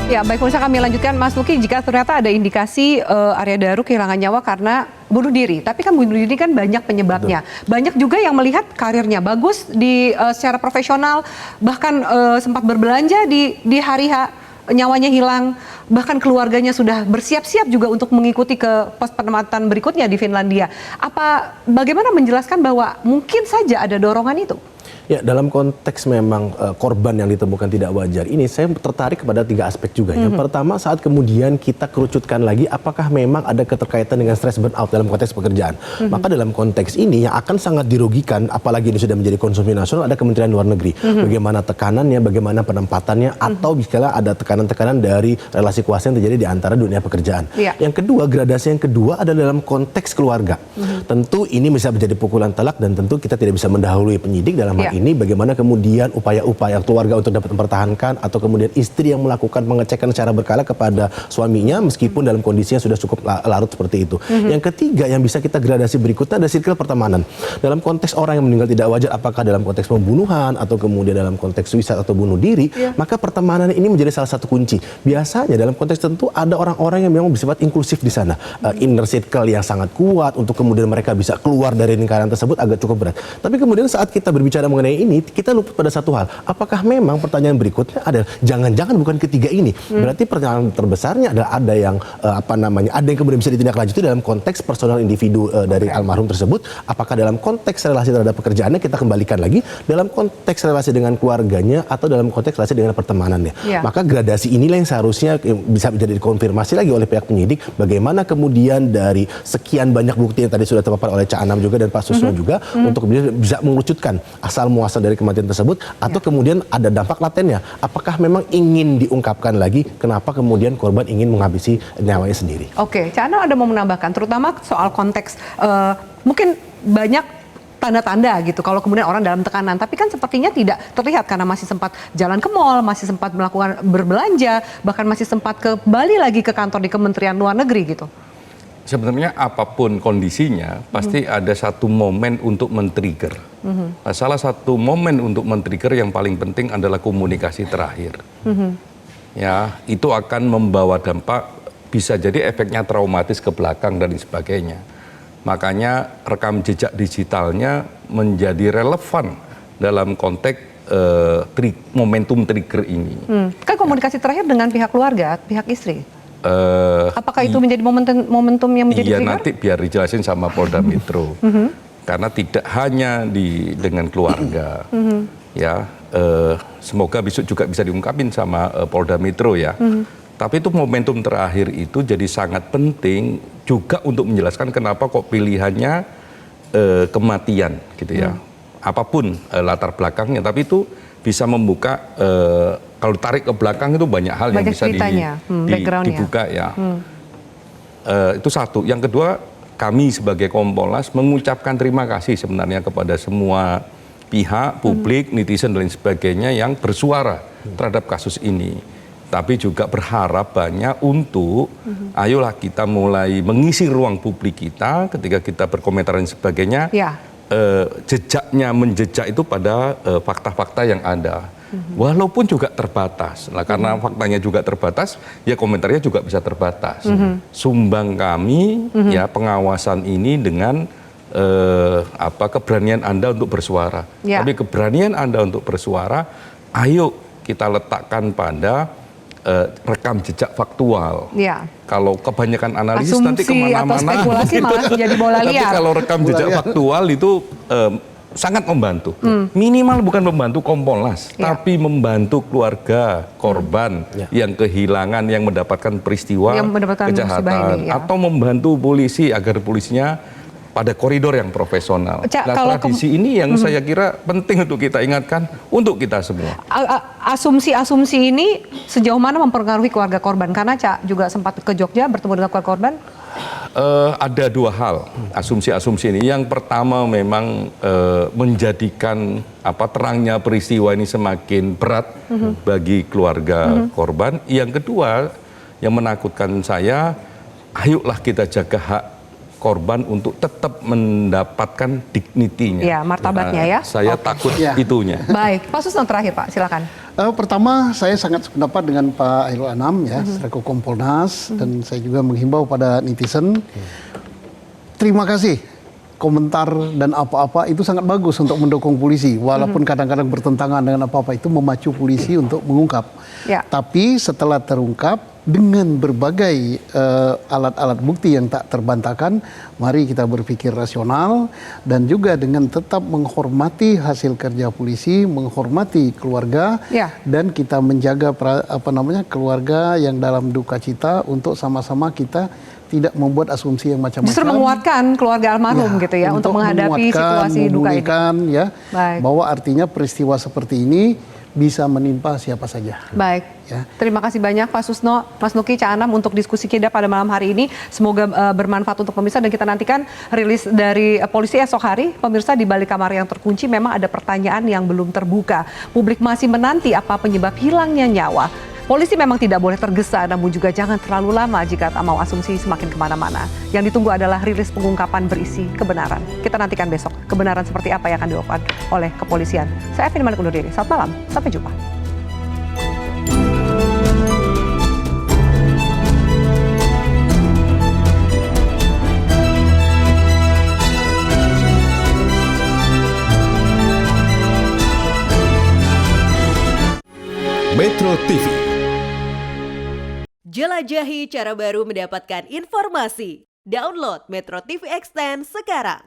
Ya, baik, pemirsa, kami lanjutkan. Mas Luki, jika ternyata ada indikasi Arya Daru kehilangan nyawa karena bunuh diri, tapi kan bunuh diri kan banyak penyebabnya. Banyak juga yang melihat karirnya bagus secara profesional, bahkan sempat berbelanja di hari H, nyawanya hilang, bahkan keluarganya sudah bersiap-siap juga untuk mengikuti ke pos penempatan berikutnya di Finlandia. Bagaimana menjelaskan bahwa mungkin saja ada dorongan itu? Ya, dalam konteks memang korban yang ditemukan tidak wajar ini, saya tertarik kepada 3 aspek juga. Yang pertama, saat kemudian kita kerucutkan lagi apakah memang ada keterkaitan dengan stres burnout dalam konteks pekerjaan. Maka dalam konteks ini yang akan sangat dirugikan, apalagi ini sudah menjadi konsumsi nasional, ada Kementerian Luar Negeri. Bagaimana tekanannya, bagaimana penempatannya, atau misalnya ada tekanan-tekanan dari relasi kuasa yang terjadi di antara dunia pekerjaan. Yang kedua, gradasi yang kedua adalah dalam konteks keluarga. Tentu ini bisa menjadi pukulan telak dan tentu kita tidak bisa mendahului penyidik dalam hal ini, bagaimana kemudian upaya-upaya keluarga untuk dapat mempertahankan, atau kemudian istri yang melakukan pengecekan secara berkala kepada suaminya meskipun dalam kondisinya sudah cukup larut seperti itu. Yang ketiga yang bisa kita gradasi berikutnya ada sirkel pertemanan. Dalam konteks orang yang meninggal tidak wajar, apakah dalam konteks pembunuhan atau kemudian dalam konteks suicide atau bunuh diri, maka pertemanan ini menjadi salah satu kunci. Biasanya dalam konteks tertentu ada orang-orang yang memang bersifat inklusif di sana. Inner circle yang sangat kuat untuk kemudian mereka bisa keluar dari lingkaran tersebut agak cukup berat. Tapi kemudian saat kita berbicara mengenai ini, kita lupa pada satu hal. Apakah memang pertanyaan berikutnya adalah jangan-jangan bukan ketiga ini? Berarti pertanyaan terbesarnya adalah ada yang ada yang kemudian bisa ditindaklanjuti dalam konteks personal individu dari almarhum tersebut. Apakah dalam konteks relasi terhadap pekerjaannya, kita kembalikan lagi dalam konteks relasi dengan keluarganya atau dalam konteks relasi dengan pertemanannya. Maka gradasi inilah yang seharusnya bisa menjadi dikonfirmasi lagi oleh pihak penyidik. Bagaimana kemudian dari sekian banyak bukti yang tadi sudah terpapar oleh Cak Anam juga dan Pak Susno juga untuk bisa mengerucutkan asal muasal dari kematian tersebut, atau kemudian ada dampak latennya. Apakah memang ingin diungkapkan lagi kenapa kemudian korban ingin menghabisi nyawanya sendiri? Oke, Cak Anam ada mau menambahkan, terutama soal konteks mungkin banyak tanda-tanda gitu kalau kemudian orang dalam tekanan, tapi kan sepertinya tidak terlihat karena masih sempat jalan ke mall, masih sempat melakukan berbelanja, bahkan masih sempat kembali lagi ke kantor di Kementerian Luar Negeri gitu. Sebenarnya apapun kondisinya, pasti ada satu momen untuk men-trigger. Nah, salah satu momen untuk men-trigger yang paling penting adalah komunikasi terakhir. Ya, itu akan membawa dampak, bisa jadi efeknya traumatis ke belakang dan sebagainya. Makanya rekam jejak digitalnya menjadi relevan dalam konteks momentum trigger ini. Kan komunikasi terakhir dengan pihak keluarga, pihak istri. Apakah itu menjadi momentum yang menjadi trigger? Nanti biar dijelasin sama Polda Metro. Karena tidak hanya dengan keluarga. Ya, semoga besok juga bisa diungkapin sama Polda Metro ya. Tapi itu momentum terakhir itu jadi sangat penting juga untuk menjelaskan kenapa kok pilihannya kematian gitu ya. Apapun latar belakangnya, tapi itu bisa membuka kalau tarik ke belakang itu banyak hal yang bisa dibuka ya. Itu satu. Yang kedua, kami sebagai Kompolnas mengucapkan terima kasih sebenarnya kepada semua pihak, publik, netizen dan lain sebagainya yang bersuara terhadap kasus ini. Tapi juga berharap banyak untuk ayolah kita mulai mengisi ruang publik kita ketika kita berkomentar dan sebagainya. Jejaknya menjejak itu pada fakta-fakta yang ada. Walaupun juga terbatas. Nah, karena faktanya juga terbatas, ya komentarnya juga bisa terbatas. Sumbang kami ya pengawasan ini dengan keberanian Anda untuk bersuara. Tapi keberanian Anda untuk bersuara, ayo kita letakkan pada rekam jejak faktual. Kalau kebanyakan analisis asumsi nanti kemana-mana. Spekulasi malah menjadi bola liar. Tapi kalau rekam jejak faktual itu sangat membantu. Minimal bukan membantu Kompolnas, tapi membantu keluarga korban yang kehilangan, yang mendapatkan peristiwa kejahatan, atau membantu polisi agar polisinya pada koridor yang profesional. Nah, tradisi ini yang saya kira penting untuk kita ingatkan untuk kita semua. Asumsi-asumsi ini sejauh mana mempengaruhi keluarga korban? Karena Cak juga sempat ke Jogja bertemu dengan keluarga korban. Ada 2 hal asumsi-asumsi ini. Yang pertama memang menjadikan terangnya peristiwa ini semakin berat bagi keluarga korban. Yang kedua yang menakutkan saya, ayolah kita jaga hak korban untuk tetap mendapatkan dignity-nya. Ya, martabatnya ya. Saya takut itunya. Baik, Pak Susno terakhir Pak, silakan. Pertama, saya sangat sependapat dengan Pak Hairul Anam ya, selaku Kompolnas, dan saya juga menghimbau pada netizen. Terima kasih komentar dan apa-apa itu sangat bagus untuk mendukung polisi, walaupun kadang-kadang bertentangan dengan apa-apa itu memacu polisi untuk mengungkap. Ya. Tapi setelah terungkap dengan berbagai alat-alat bukti yang tak terbantahkan, mari kita berpikir rasional dan juga dengan tetap menghormati hasil kerja polisi, menghormati keluarga, Ya. dan kita menjaga keluarga yang dalam duka cita untuk sama-sama kita tidak membuat asumsi yang macam-macam. Justru menguatkan keluarga almarhum gitu ya untuk menghadapi situasi duka ini. Ya, Baik. bahwa artinya peristiwa seperti ini bisa menimpa siapa saja. Baik. Ya. Terima kasih banyak Pak Susno, Mas Nuki, Cak Anam untuk diskusi kita pada malam hari ini. Semoga bermanfaat untuk pemirsa dan kita nantikan rilis dari polisi esok hari. Pemirsa, di balik kamar yang terkunci memang ada pertanyaan yang belum terbuka. Publik masih menanti apa penyebab hilangnya nyawa. Polisi memang tidak boleh tergesa, namun juga jangan terlalu lama jika tak mau asumsi semakin kemana-mana. Yang ditunggu adalah rilis pengungkapan berisi kebenaran. Kita nantikan besok kebenaran seperti apa yang akan diungkapkan oleh kepolisian. Saya Effie Malik undur diri. Selamat malam, sampai jumpa. Metro TV. Jelajahi cara baru mendapatkan informasi. Download Metro TV Extend sekarang.